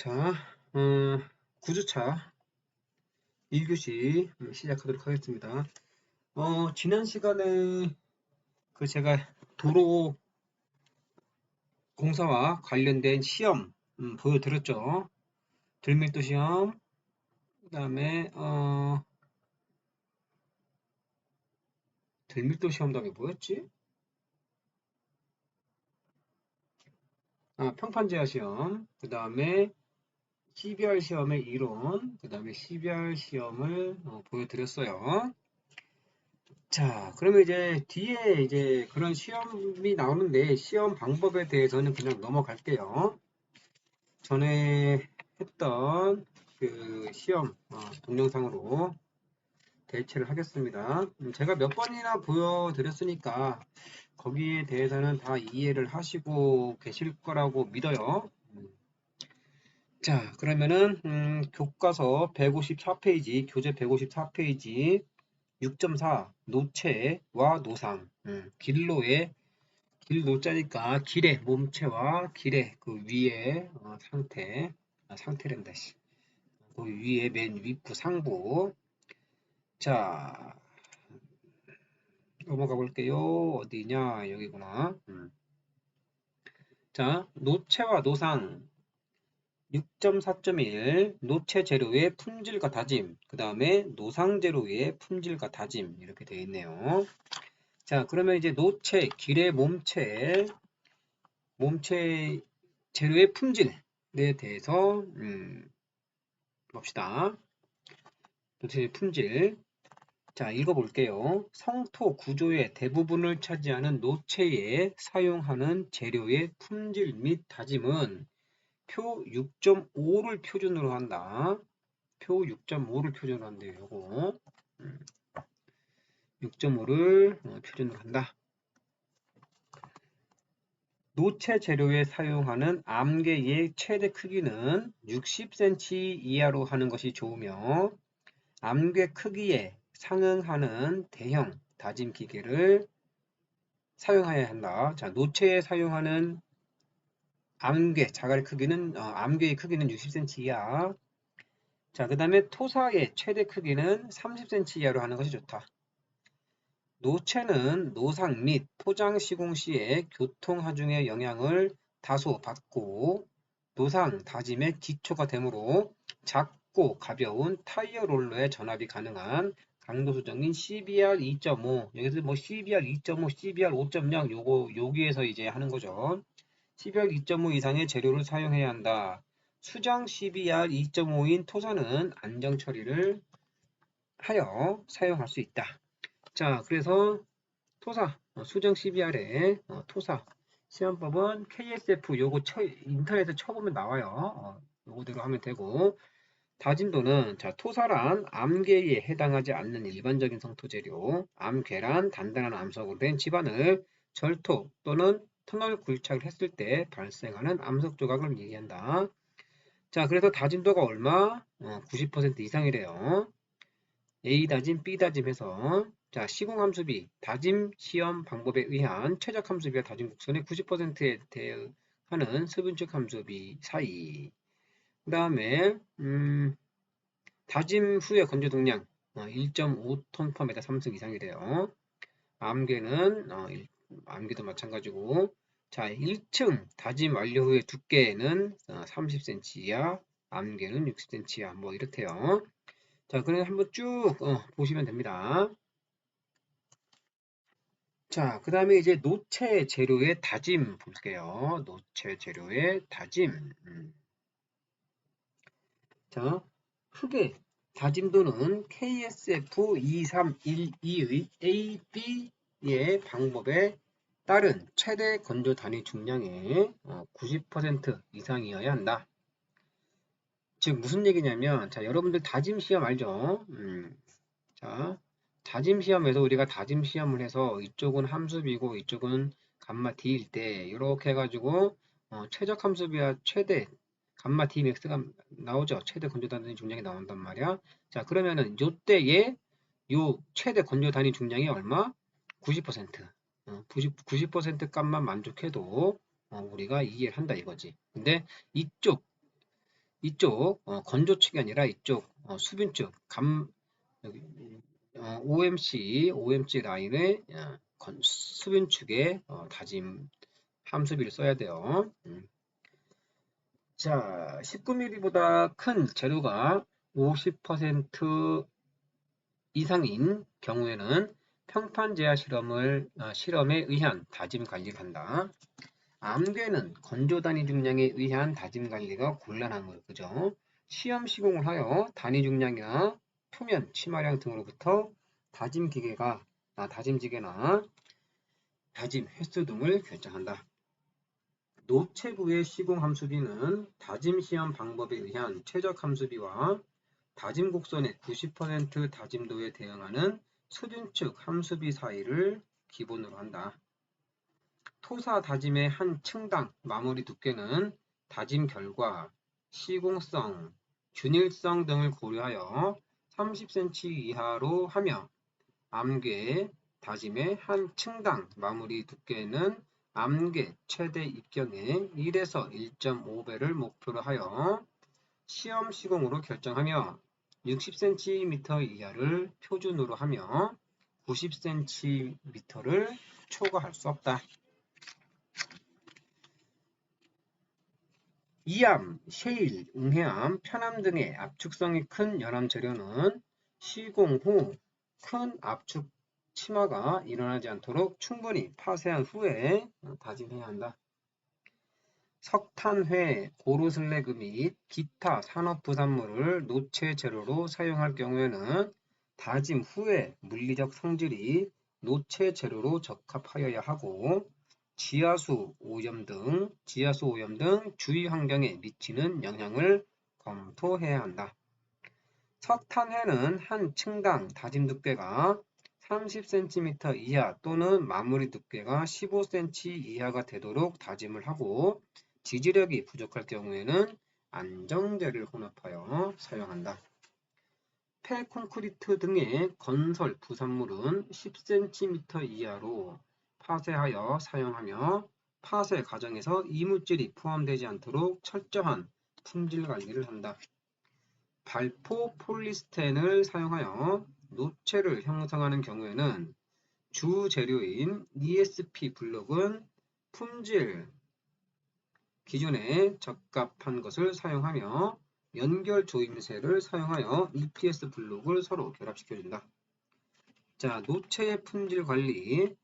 자, 9주차 1교시 시작하도록 하겠습니다. 지난 시간에 제가 도로 공사와 관련된 시험 보여드렸죠. 들밀도 시험, 그 다음에 들밀도 시험 다음에 뭐였지? 평판제화 시험, 그 다음에 CBR 시험의 이론, 그 다음에 CBR 시험을 보여드렸어요. 자, 그러면 이제 뒤에 이제 그런 시험이 나오는데 시험 방법에 대해서는 그냥 넘어갈게요. 전에 했던 그 시험 동영상으로 대체를 하겠습니다. 제가 몇 번이나 보여드렸으니까 거기에 대해서는 다 이해를 하시고 계실 거라고 믿어요. 자, 그러면은 교과서 154페이지, 교재 154페이지 6.4 노체와 노상 길로의 길 노자니까 길의 몸체와 길의 그 위에 상태 상태랜다 그 위에 맨 윗부 상부. 자, 넘어가 볼게요. 어디냐, 여기구나. 자, 노체와 노상 6.4.1 노체 재료의 품질과 다짐, 그 다음에 노상 재료의 품질과 다짐 이렇게 되어 있네요. 자, 그러면 이제 노체, 길의 몸체 재료의 품질에 대해서 봅시다. 노체의 품질. 자, 읽어볼게요. 성토 구조의 대부분을 차지하는 노체에 사용하는 재료의 품질 및 다짐은 표 6.5를 표준으로 한다. 표 6.5를 표준으로 한대요. 요거 6.5를 표준으로 한다. 노체 재료에 사용하는 암개의 최대 크기는 60cm 이하로 하는 것이 좋으며 암개 크기에 상응하는 대형 다짐 기계를 사용해야 한다. 자, 노체에 사용하는 암개 자갈의 크기는 암개의 크기는 60cm 이하. 자, 그 다음에 토사의 최대 크기는 30cm 이하로 하는 것이 좋다. 노체는 노상 및 포장 시공 시에 교통 하중의 영향을 다소 받고 노상 다짐의 기초가 되므로 작고 가벼운 타이어 롤러의 전압이 가능한 강도 수정인 CBR 2.5 여기서 뭐 CBR 2.5, CBR 5.0 여기에서 이제 하는 거죠. CBR 2.5 이상의 재료를 사용해야 한다. 수정 CBR 2.5인 토사는 안정 처리를 하여 사용할 수 있다. 자, 그래서 토사, 수정 CBR의 토사 시험법은 KSF 요거 인터넷에 쳐보면 나와요. 요거대로 하면 되고 다짐도는 자, 토사란 암괴에 해당하지 않는 일반적인 성토 재료, 암괴란 단단한 암석으로 된 집안을 절토 또는 터널 굴착을 했을 때 발생하는 암석 조각을 얘기한다. 자, 그래서 다짐도가 얼마? 90% 이상이래요. A 다짐, B 다짐 해서 자, 시공함수비, 다짐 시험 방법에 의한 최적 함수비와 다짐 곡선의 90%에 대응하는 수분축 함수비 사이. 그 다음에 다짐 후의 건조 동량 1.5톤 per m 3승 이상이래요. 암괴는 암괴도 마찬가지고 자, 1층 다짐 완료 후의 두께는 30cm 이하, 암괴는 60cm 이하 뭐 이렇대요. 자, 그럼 한번 쭉 보시면 됩니다. 자, 그 다음에 이제 노체 재료의 다짐 볼게요. 노체 재료의 다짐. 자, 흙의 다짐도는 KSF 2312의 A, B의 방법에 따른 최대 건조 단위 중량의 90% 이상이어야 한다. 즉 무슨 얘기냐면, 자, 여러분들 다짐 시험 알죠? 자, 다짐 시험에서 우리가 다짐 시험을 해서 이쪽은 함수비고 이쪽은 감마 D일 때 이렇게 해가지고 최적 함수비와 최대 감마 D 맥스가 나오죠. 최대 건조 단위 중량이 나온단 말이야. 자, 그러면은 요때에 요 최대 건조 단위 중량이 얼마? 90%. 90% 값만 만족해도 우리가 이해를 한다 이거지. 근데 이쪽 이쪽 건조축이 아니라 이쪽 수변축 여기, OMC 라인의 수변축에 다짐 함수비를 써야 돼요. 자, 19mm보다 큰 재료가 50% 이상인 경우에는 평판 제하 실험에 의한 다짐 관리를 한다. 암괴는 건조 단위 중량에 의한 다짐 관리가 곤란한 거예요. 그죠? 시험 시공을 하여 단위 중량이나 표면 치마량 등으로부터 다짐 기계나 다짐 횟수 등을 결정한다. 노체부의 시공 함수비는 다짐 시험 방법에 의한 최적 함수비와 다짐 곡선의 90% 다짐도에 대응하는 수준축 함수비 사이를 기본으로 한다. 토사 다짐의 한 층당 마무리 두께는 다짐 결과, 시공성, 균일성 등을 고려하여 30cm 이하로 하며 암괴 다짐의 한 층당 마무리 두께는 암괴 최대 입경의 1에서 1.5배를 목표로 하여 시험 시공으로 결정하며 60cm 이하를 표준으로 하며 90cm를 초과할 수 없다. 이암, 셰일, 웅해암, 편암 등의 압축성이 큰 열암 재료는 시공 후 큰 압축 치마가 일어나지 않도록 충분히 파쇄한 후에 다짐해야 한다. 석탄회, 고로슬래그 및 기타 산업부산물을 노체 재료로 사용할 경우에는 다짐 후에 물리적 성질이 노체 재료로 적합하여야 하고 지하수 오염 등 주위 환경에 미치는 영향을 검토해야 한다. 석탄회는 한 층당 다짐 두께가 30cm 이하 또는 마무리 두께가 15cm 이하가 되도록 다짐을 하고 지지력이 부족할 경우에는 안정제를 혼합하여 사용한다. 폐콘크리트 등의 건설 부산물은 10cm 이하로 파쇄하여 사용하며 파쇄 과정에서 이물질이 포함되지 않도록 철저한 품질 관리를 한다. 발포 폴리스텐을 사용하여 노체를 형성하는 경우에는 주 재료인 ESP 블록은 품질 기준에 적합한 것을 사용하며 연결 조임쇠를 사용하여 EPS 블록을 서로 결합시켜준다. 자, 노체의 품질 관리.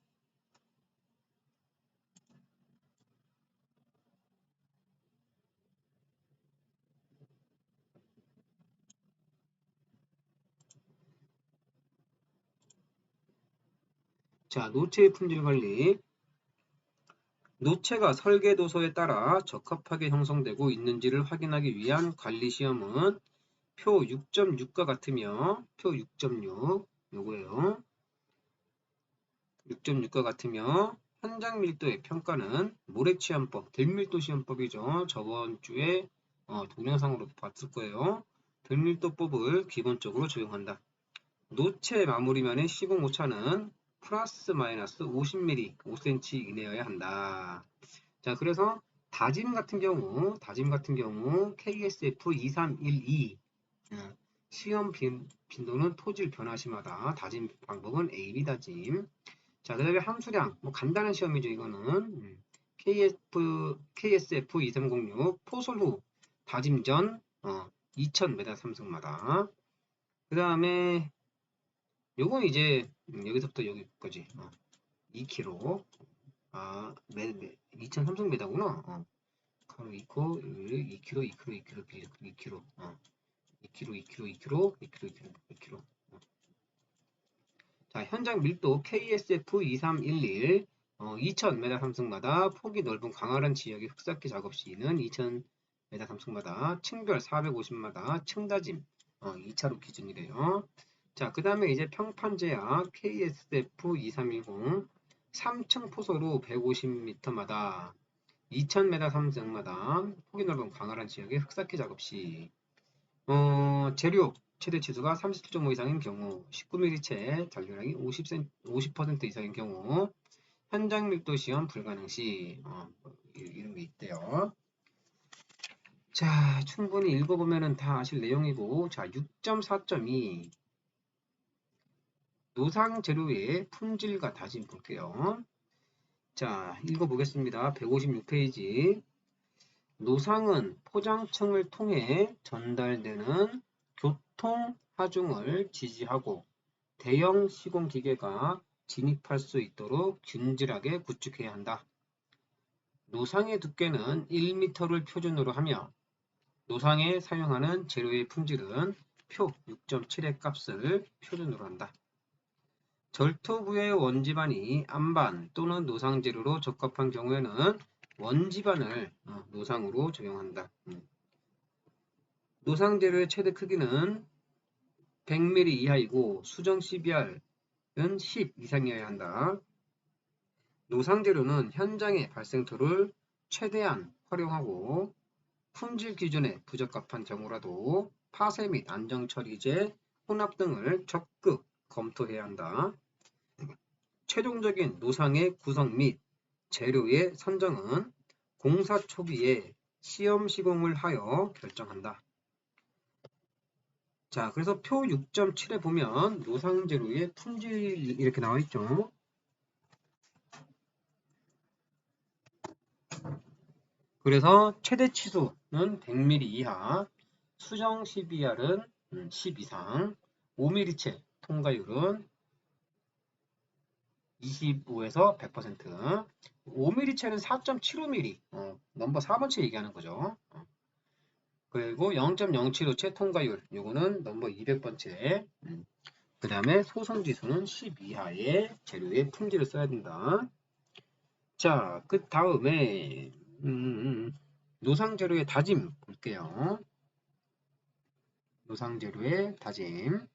자, 노체의 품질 관리. 노체가 설계 도서에 따라 적합하게 형성되고 있는지를 확인하기 위한 관리 시험은 표 6.6과 같으며 표 6.6 요거예요. 6.6과 같으며 현장 밀도의 평가는 모래치암법, 들밀도 시험법이죠. 저번 주에 동영상으로 봤을 거예요. 들밀도법을 기본적으로 적용한다. 노체 마무리면의 시공 오차는 플러스 마이너스 50mm, 5cm 이내여야 한다. 자, 그래서 다짐 같은 경우 KSF 2312 시험 빈도는 토질 변화시마다 다짐 방법은 AB 다짐. 자, 그 다음에 함수량 간단한 시험이죠. 이거는 KSF 2306 포솔 후 다짐 전 2000m 삼승마다. 그 다음에 요건 이제 여기서부터 여기까지 2km 2003m구나. 가로 2km 2km. 자, 현장 밀도 KSF 2311 2000m 삼승마다 폭이 넓은 광활한 지역의 흙삭기 작업 시에는 2000m 삼승마다 층별 450마다 층다짐 2차로 기준이래요. 자, 그 다음에 이제 평판제약 KSF 2310 3층 포소로 150m마다 2000m 삼승마다 폭이 넓은 광활한 지역의 흙삭기 작업 시 재료 최대 치수가 37.5 이상인 경우 19mm체 잔류량이 50% 이상인 경우 현장 밀도 시험 불가능 시 이런 게 있대요. 자, 충분히 읽어보면 다 아실 내용이고, 자, 6.4.2 노상 재료의 품질과 다짐 볼게요. 자, 읽어보겠습니다. 156페이지. 노상은 포장층을 통해 전달되는 교통 하중을 지지하고 대형 시공기계가 진입할 수 있도록 균질하게 구축해야 한다. 노상의 두께는 1m를 표준으로 하며 노상에 사용하는 재료의 품질은 표 6.7의 값을 표준으로 한다. 절토부의 원지반이 암반 또는 노상 재료로 적합한 경우에는 원지반을 노상으로 적용한다. 노상 재료의 최대 크기는 100mm 이하이고 수정 CBR은 10 이상이어야 한다. 노상 재료는 현장의 발생토를 최대한 활용하고 품질 기준에 부적합한 경우라도 파쇄 및 안정처리제, 혼합 등을 적극 검토해야 한다. 최종적인 노상의 구성 및 재료의 선정은 공사 초기에 시험 시공을 하여 결정한다. 자, 그래서 표 6.7에 보면 노상 재료의 품질 이렇게 나와 있죠. 그래서 최대 치수는 100mm 이하, 수정 CBR은 10 이상, 5mm체 통과율은 25에서 100%, 5mm체는 4.75mm, 넘버 4번째 얘기하는 거죠. 그리고 0.075체 통과율, 요거는 넘버 200번째. 그 다음에 소성지수는 10 이하의 재료의 품질을 써야 된다. 자, 그 다음에 노상 재료의 다짐 볼게요. 노상 재료의 다짐.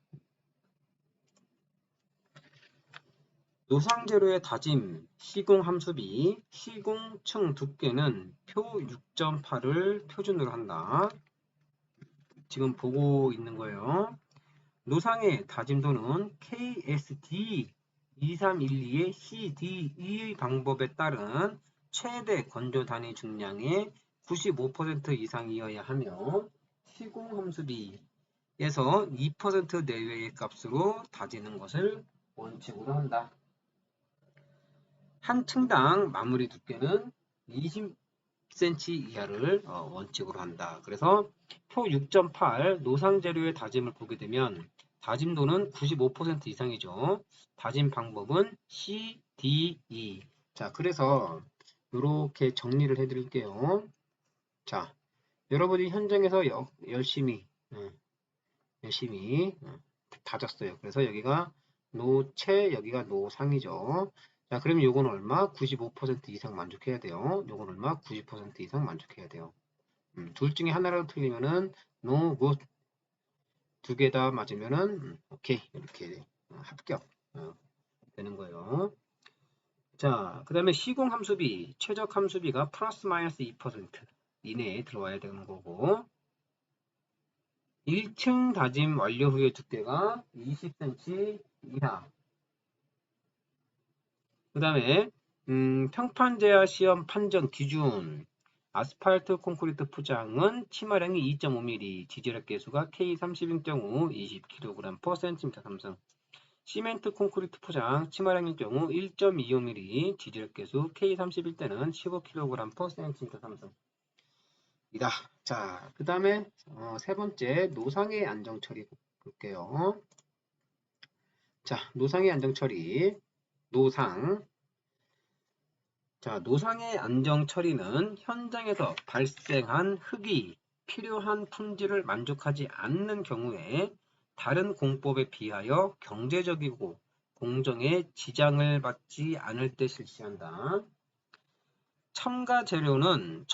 노상 재료의 다짐, 시공 함수비, 시공층 두께는 표 6.8을 표준으로 한다. 지금 보고 있는 거예요. 노상의 다짐도는 KSD 2312의 CDE의 방법에 따른 최대 건조 단위 중량의 95% 이상이어야 하며 시공함수비에서 2% 내외의 값으로 다지는 것을 원칙으로 한다. 한 층당 마무리 두께는 20cm 이하를 원칙으로 한다. 그래서 표 6.8 노상 재료의 다짐을 보게 되면 다짐도는 95% 이상이죠. 다짐 방법은 C, D, E. 자, 그래서 이렇게 정리를 해드릴게요. 자, 여러분이 현장에서 열심히 다졌어요. 그래서 여기가 노체, 여기가 노상이죠. 자, 그러면 요건 얼마? 95% 이상 만족해야 돼요. 요건 얼마? 90% 이상 만족해야 돼요. 둘 중에 하나라도 틀리면은 no good. 두 개 다 맞으면은 오케이. 이렇게 합격 되는 거예요. 자, 그 다음에 시공 함수비, 최적 함수비가 플러스 마이너스 2% 이내에 들어와야 되는 거고 1층 다짐 완료 후의 두께가 20cm 이하. 그 다음에 평판제야 시험 판정 기준 아스팔트 콘크리트 포장은 치마량이 2.5mm, 지지력 계수가 K30인 경우 20kg/cm 삼성. 시멘트 콘크리트 포장 치마량일 경우 1.25mm, 지지력 계수 K31 때는 15kg/cm 삼성. 이다. 자, 그 다음에 세 번째 노상의 안정 처리 볼게요. 자, 노상의 안정 처리. 노상. 자, 노상의 안정 처리는 현장에서 발생한 흙이 필요한 품질을 만족하지 않는 경우에 다른 공법에 비하여 경제적이고 공정에 지장을 받지 않을 때 실시한다. 첨가 재료는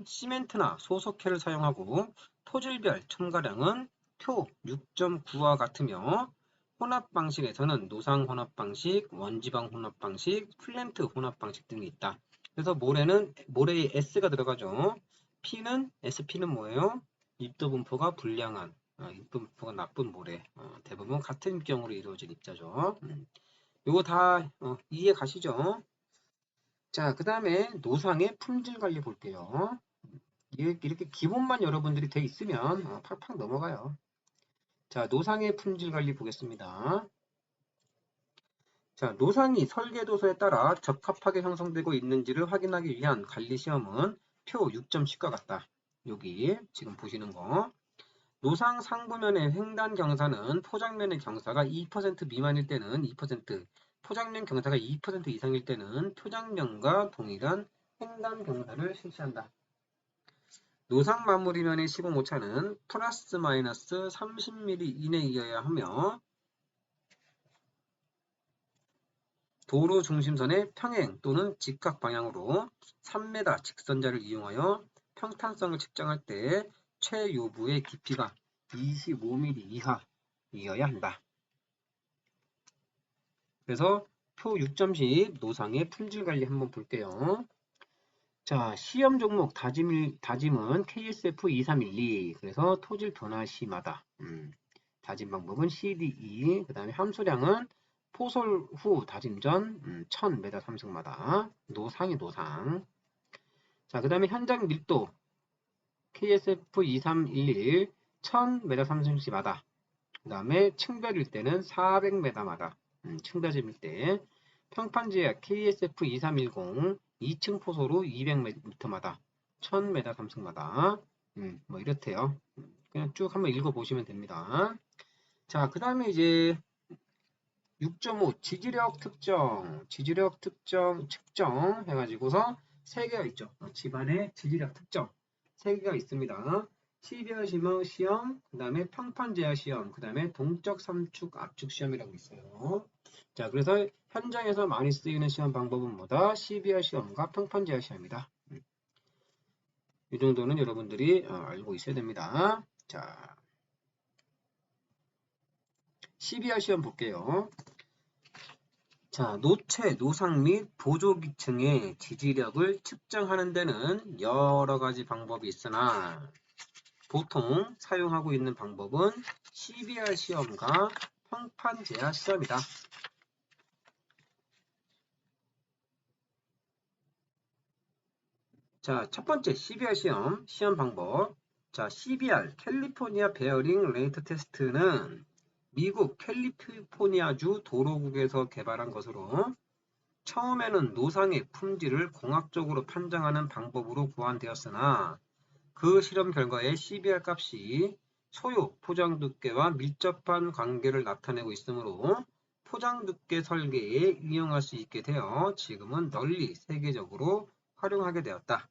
시멘트나 소속해를 사용하고 토질별 첨가량은 표 6.9와 같으며 혼합 방식에서는 노상 혼합 방식, 원지방 혼합 방식, 플랜트 혼합 방식 등이 있다. 그래서 모래에 S가 들어가죠. SP는 뭐예요? 입도 분포가 불량한, 입도 분포가 나쁜 모래. 대부분 같은 입경으로 이루어진 입자죠. 요거 다 이해 가시죠? 자, 그 다음에 노상의 품질 관리 볼게요. 이렇게 기본만 여러분들이 돼 있으면 팍팍 넘어가요. 자, 노상의 품질 관리 보겠습니다. 자, 노상이 설계도서에 따라 적합하게 형성되고 있는지를 확인하기 위한 관리 시험은 표 6.10과 같다. 여기 지금 보시는 거. 노상 상부면의 횡단 경사는 포장면의 경사가 2% 미만일 때는 2%, 포장면 경사가 2% 이상일 때는 포장면과 동일한 횡단 경사를 실시한다. 노상 마무리면의 시공 오차는 플러스 마이너스 30mm 이내이어야 하며 도로 중심선의 평행 또는 직각 방향으로 3m 직선자를 이용하여 평탄성을 측정할 때 최요부의 깊이가 25mm 이하이어야 한다. 그래서 표 6.10 노상의 품질관리 한번 볼게요. 자, 시험 종목 다짐은 KSF 2312. 그래서 토질 변화 시마다. 다짐 방법은 CDE. 그 다음에 함수량은 포솔 후 다짐 전 1000m 삼승마다. 노상이 노상. 자, 그 다음에 현장 밀도 KSF 2311 1000m 삼승시마다. 그 다음에 층별일 때는 400m마다. 층별점일 때. 평판제약 KSF 2310 2층 포소로 200m마다 1000m 삼승마다 뭐 이렇대요. 그냥 쭉 한번 읽어보시면 됩니다. 자, 그 다음에 이제 6.5 지지력 특정 측정 해가지고서 3개가 있죠. 집안의 지지력 특정 3개가 있습니다. 시비아 시험, 그 다음에 평판제야 시험, 그 다음에 동적 삼축 압축 시험이라고 있어요. 자, 그래서 현장에서 많이 쓰이는 시험 방법은 뭐다? 시비아 시험과 평판제야 시험이다. 이 정도는 여러분들이 알고 있어야 됩니다. 자, 시비아 시험 볼게요. 자, 노체, 노상 및 보조기층의 지지력을 측정하는 데는 여러 가지 방법이 있으나 보통 사용하고 있는 방법은 CBR 시험과 평판제야 시험이다. 자, 첫 번째 CBR 시험 방법. 자, CBR 캘리포니아 베어링 레이트 테스트는 미국 캘리포니아주 도로국에서 개발한 것으로 처음에는 노상의 품질을 공학적으로 판정하는 방법으로 고안되었으나 그 실험 결과의 CBR 값이 소요, 포장 두께와 밀접한 관계를 나타내고 있으므로 포장 두께 설계에 이용할 수 있게 되어 지금은 널리 세계적으로 활용하게 되었다.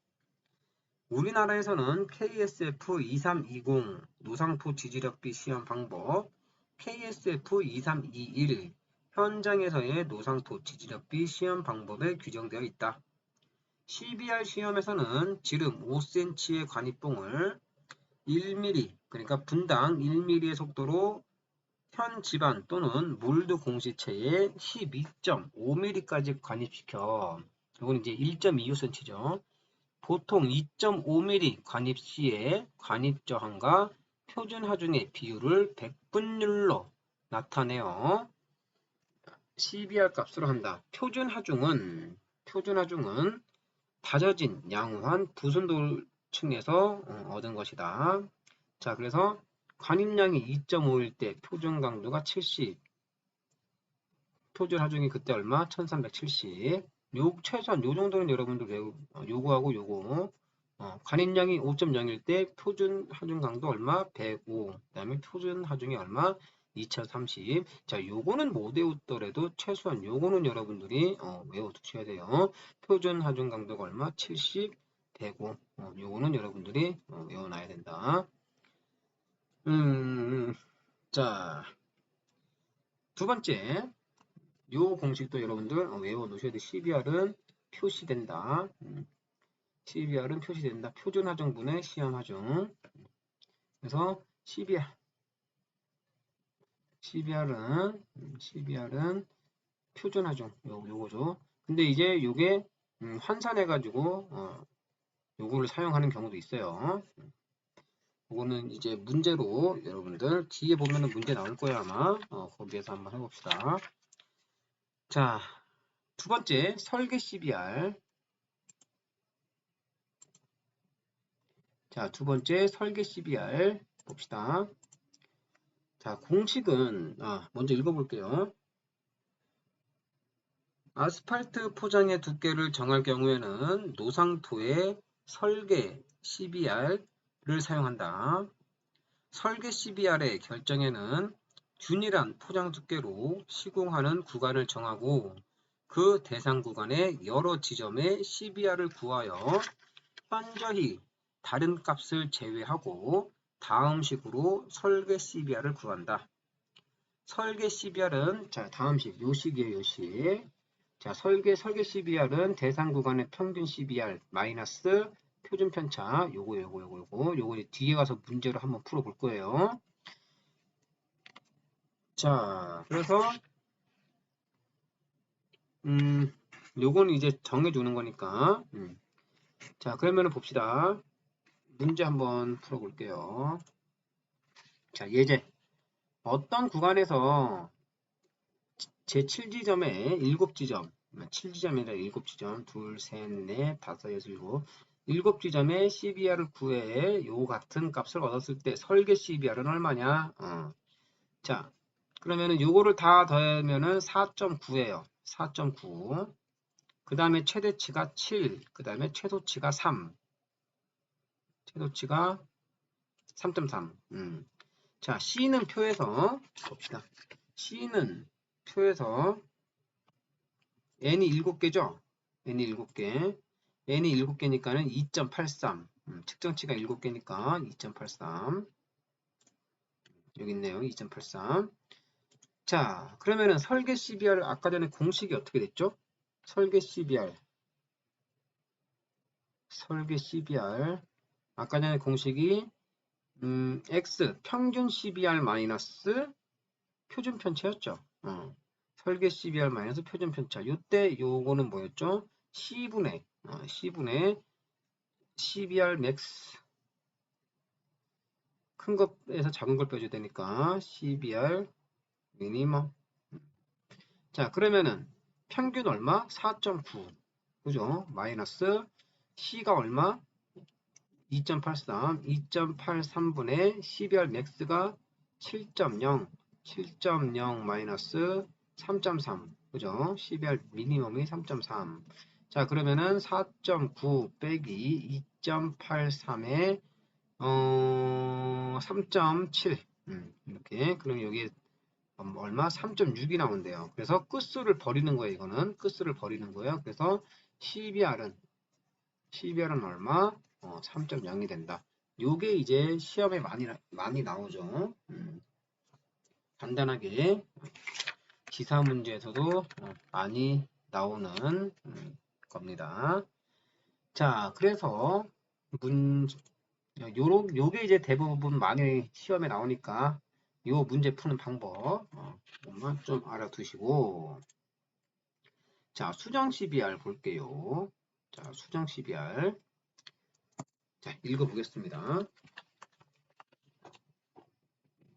우리나라에서는 KSF 2320 노상포 지지력비 시험 방법, KSF 2321 현장에서의 노상포 지지력비 시험 방법에 규정되어 있다. CBR 시험에서는 지름 5cm의 관입봉을 1mm, 그러니까 분당 1mm의 속도로 현 집안 또는 몰드 공시체에 12.5mm까지 관입시켜. 이건 이제 1.25cm죠. 보통 2.5mm 관입 시에 관입 저항과 표준 하중의 비율을 100분율로 나타내어 CBR 값으로 한다. 표준 하중은 다져진 양호한 부순돌층에서 얻은 것이다. 자, 그래서 관입량이 2.5일 때 표준 강도가 70, 표준 하중이 그때 얼마? 1370. 최소한 요 정도는 여러분들 요거하고 요거. 관입량이 5.0일 때 표준 하중 강도 얼마? 105. 그 다음에 표준 하중이 얼마? 2030. 자, 요거는 못 외웠더라도 최소한 요거는 여러분들이 외워두셔야 돼요. 표준 하중 강도가 얼마? 70, 105. 요거는 여러분들이 외워놔야 된다. 자, 두 번째. 요 공식도 여러분들 외워 놓으셔야 돼. CBR은 표시된다. CBR은 표시된다. 표준 하중분의 시험 하중. 그래서 CBR은 표준 하중. 요거죠. 근데 이제 요게 환산해 가지고 요거를 사용하는 경우도 있어요. 요거는 이제 문제로 여러분들 뒤에 보면은 문제 나올 거야 아마. 거기에서 한번 해봅시다. 자, 두 번째 설계 CBR. 자, 두 번째 설계 CBR 봅시다. 자, 공식은 먼저 읽어볼게요. 아스팔트 포장의 두께를 정할 경우에는 노상토의 설계 CBR을 사용한다. 설계 CBR의 결정에는 균일한 포장 두께로 시공하는 구간을 정하고 그 대상 구간의 여러 지점의 CBR을 구하여 현저히 다른 값을 제외하고 다음 식으로 설계 CBR을 구한다. 설계 CBR은 자, 다음 식, 요 식이에요, 요 식. 자, 설계 CBR은 대상 구간의 평균 CBR 마이너스 표준 편차 요거 이제 뒤에 가서 문제로 한번 풀어볼 거예요. 자, 그래서 요거는 이제 정해주는 거니까 자, 그러면은 봅시다. 문제 한번 풀어볼게요. 자, 예제. 어떤 구간에서 제7지점에 7지점, 7지점이 아니라 7지점, 둘, 셋, 넷, 다섯, 여섯, 일곱, 7지점에 CBR을 구해 요 같은 값을 얻었을 때 설계 CBR은 얼마냐? 자, 그러면은 요거를 다 더하면은 4.9예요. 4.9. 그 다음에 최대치가 7, 그 다음에 최소치가 3. 최소치가 3.3. 자, C는 표에서 봅시다. C는 표에서 n이 7개죠? n이 7개. n이 7개니까는 2.83. 측정치가 7개니까 2.83. 여기 있네요. 2.83. 자, 그러면은 설계 CBR 아까 전에 공식이 어떻게 됐죠? 설계 CBR. 설계 CBR. 아까 전에 공식이 X 평균 CBR 마이너스 표준 편차였죠. 설계 CBR 마이너스 표준 편차. 요때 요거는 뭐였죠? C분의 CBR 맥스 큰 것에서 작은 걸 빼줘야 되니까 CBR 미니멈. 자, 그러면은 평균 얼마? 4.9. 그죠? 마이너스 C가 얼마? 2.83. 2.83분의 CBR 맥스가 7.0. 7.0 마이너스 3.3. 그죠? CBR 미니멈이 3.3. 자, 그러면은 4.9 빼기 2.83에 3.7. 이렇게. 그럼 여기 얼마? 3.6이 나온대요. 그래서 끝수를 버리는 거예요. 이거는 끝수를 버리는 거예요. 그래서 CBR은 얼마? 3.0이 된다. 요게 이제 시험에 많이 나오죠. 간단하게 기사 문제에서도 많이 나오는 겁니다. 자, 그래서 요게 이제 대부분 많이 시험에 나오니까 요 문제 푸는 방법 좀 알아두시고, 자, 수정 CBR 볼게요. 자, 수정 CBR. 자, 읽어보겠습니다.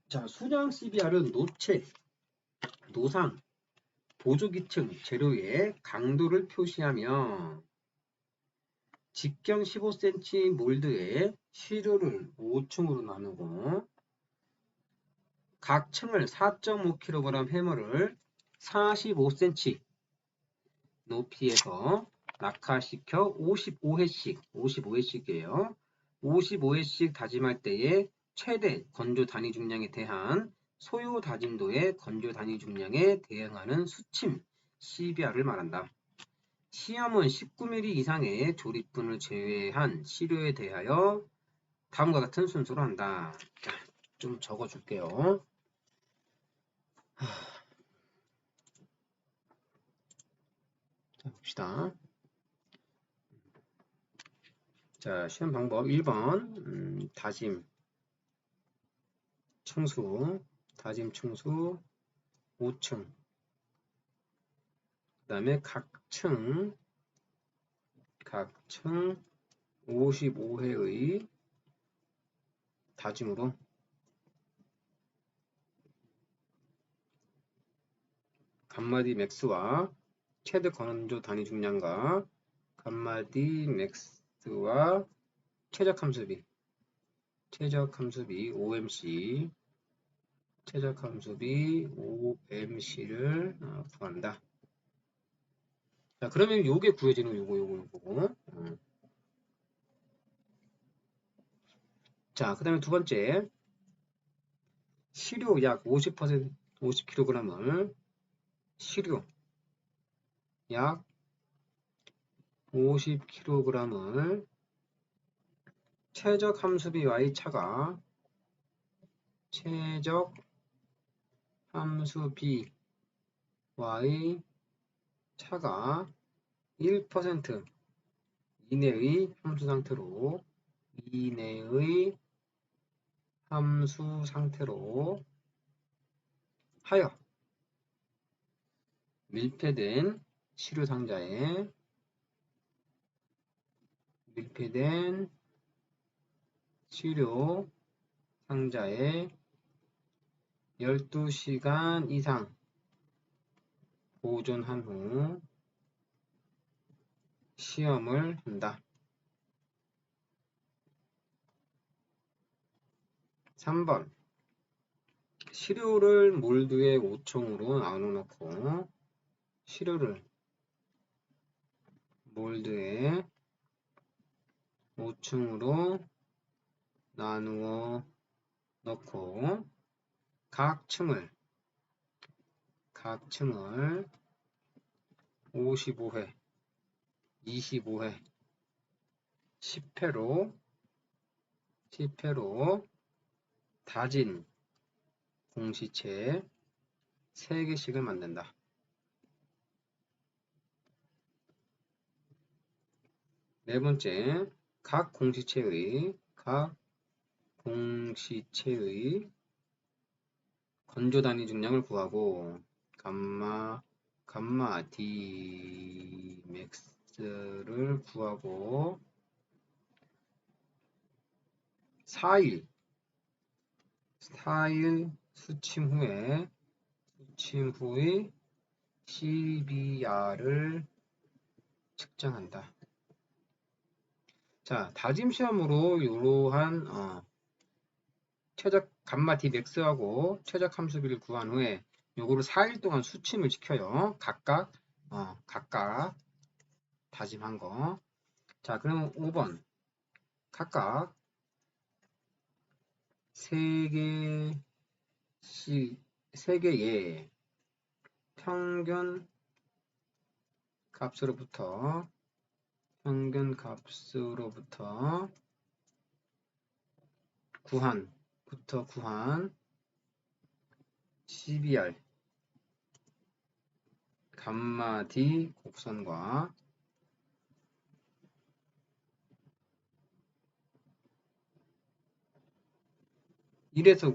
자, 수정 CBR은 노체, 노상, 보조기층, 재료의 강도를 표시하며 직경 15cm 몰드에 시료를 5층으로 나누고 각 층을 4.5kg 해머를 45cm 높이에서 낙하시켜 55회씩이에요. 55회씩 다짐할 때에 최대 건조 단위 중량에 대한 소요 다짐도의 건조 단위 중량에 대응하는 수침 CBR을 말한다. 시험은 19mm 이상의 조립분을 제외한 시료에 대하여 다음과 같은 순서로 한다. 자, 좀 적어줄게요. 자, 봅시다. 자, 시험 방법 1번 다짐 층수 5층. 그 다음에 각층 55회의 다짐으로 간마디 맥스와 최대 건조 단위 중량과 간마디 맥스와 최적 함수비 최적 함수비 OMC, 최적 함수비 OMC를 구한다. 자, 그러면 요게 구해지는 요거고. 자, 그 다음에 두 번째, 시료 약 50%, 50kg을 시료 약 50kg을 최적 함수비와의 차가 최적 함수비와의 차가 1% 이내의 함수 상태로 하여 밀폐된 시료 상자에 12시간 이상 보존한 후 시험을 한다. 3번 시료를 몰드에 5층으로 나눠놓고 시료를 몰드에 5층으로 나누어 넣고 각 층을 55회, 25회, 10회로 다진 공시체 3개씩을 만든다. 네 번째, 각 공시체의 건조 단위 중량을 구하고 감마 D 맥스를 구하고 4일 수침 후에 CBR을 측정한다. 자, 다짐 시험으로 이러한 최적 감마 D 맥스하고 최적 함수비를 구한 후에 요거를 4일 동안 수침을 시켜요. 각각 다짐한 거. 자, 그럼 5번 각각 3개의 평균 값으로부터 구한 CBR 감마 D 곡선과 이래서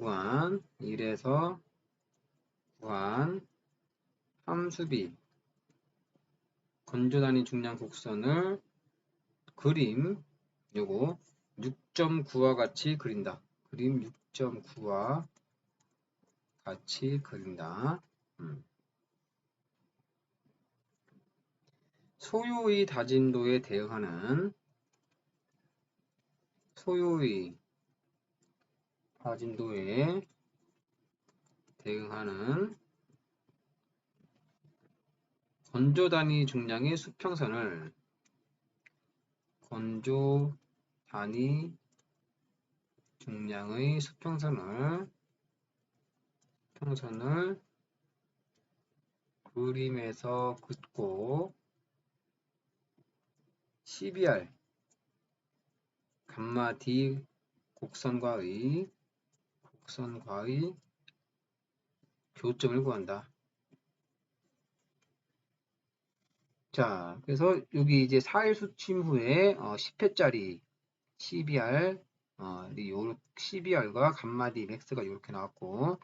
구한 함수비 건조단위 중량 곡선을 요거 6.9와 같이 그린다. 그림 6.9와 같이 그린다. 소요의 다진도에 대응하는 건조 단위 중량의 수평선을 그림에서 긋고 CBR 감마 D 곡선과의 교점을 구한다. 자, 그래서 여기 이제 4일 수침 후에 10회짜리 CBR CBR과 감마 D 맥스가 이렇게 나왔고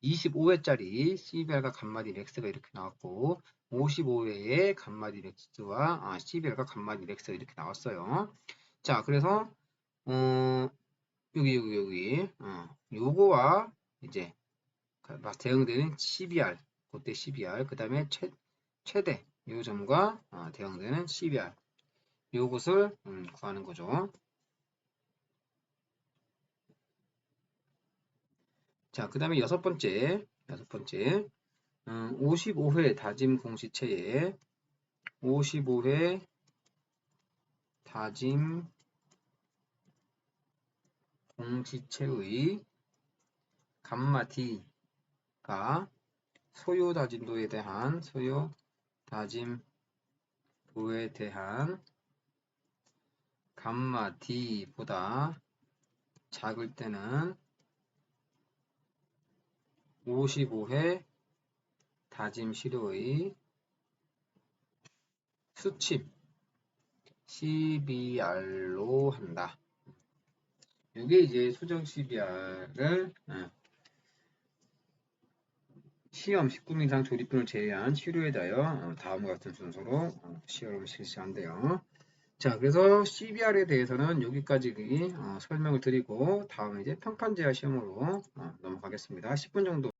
25회짜리 CBR과 감마 D 맥스가 이렇게 나왔고 55회에 감마 D 맥스와 CBR과 감마 D 맥스가 이렇게 나왔어요. 자, 그래서 여기 요거와 이제 대응되는 CBR 그때 CBR 그 다음에 최대 요 점과 대응되는 CBR 요것을 구하는 거죠. 자, 그 다음에 여섯 번째. 55회 다짐 공시체에 55회 다짐 공시체의 감마 D가 소요 다짐도에 대한 감마 D보다 작을 때는 55회 다짐 시료의 수칩 CBR로 한다. 이게 이제 수정 CBR을 시험 19명 이상 조립분을 제외한 시료에 대하여 다음과 같은 순서로 시험을 실시한대요. 자, 그래서 CBR에 대해서는 여기까지 설명을 드리고 다음은 이제 평판제화 시험으로 넘어가겠습니다. 10분 정도